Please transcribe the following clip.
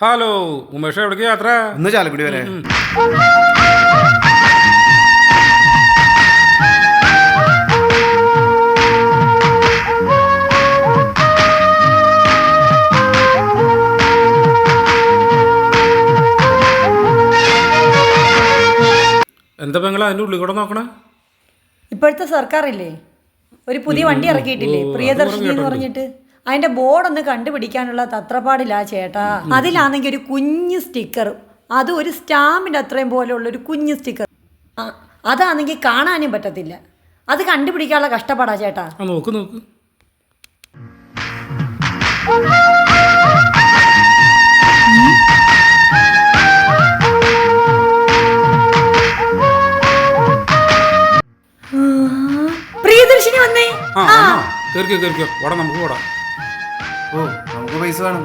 Hello Umesh, എവിടേക്ക് യാത്ര? ഒന്ന് ചാലക്കുടി വരെ. എന്താ പെങ്ങളെ അതിൻ്റെ ഉള്ളിൽ കൂടെ നോക്കണേ? ഇപ്പോഴത്തെ സർക്കാരില്ലേ ഒരു പുതിയ വണ്ടി ഇറക്കിയിട്ടില്ലേ, പ്രിയദർശിനി എന്ന് പറഞ്ഞിട്ട്. അതിന്റെ ബോർഡൊന്ന് കണ്ടുപിടിക്കാനുള്ള തത്രപ്പാടില്ലാ ചേട്ടാ. അതിലാണെങ്കിൽ ഒരു കുഞ്ഞു സ്റ്റിക്കർ, അത് ഒരു സ്റ്റാമ്പിന്റെ അത്രയും പോലെയുള്ള ഒരു കുഞ്ഞു സ്റ്റിക്കർ, അതാണെങ്കിൽ കാണാനും പറ്റത്തില്ല. അത് കണ്ടുപിടിക്കാനുള്ള കഷ്ടപ്പാടാ ചേട്ടാ. നോക്ക് നോക്ക്. പ്രിയദർശിനി വന്നേ. കേറിക്കോ കേറിക്കോ, വട നമുക്ക് പോടാം. ഓ, നമുക്ക് പൈസ വേണം.